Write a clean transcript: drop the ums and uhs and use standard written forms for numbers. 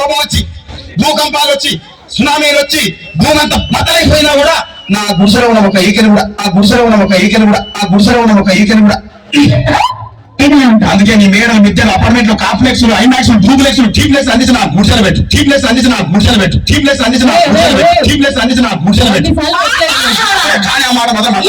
కోపం వచ్చి భూకంపాలు వచ్చి సునామీలు వచ్చి భూమి అంతా బద్దలైపోయినా కూడా నా గుడిసెలో ఉన్న ఒక ఈకని కూడా అందుకే నీ మేడలు మిద్దెలు అపార్ట్మెంట్లు కాంప్లెక్స్ ఐమాక్స్ డూప్లెక్స్ టీప్లెక్స్ అందించిన గుడిసెలు పెట్టు కానీ ఆ మాట మాత్రం మాట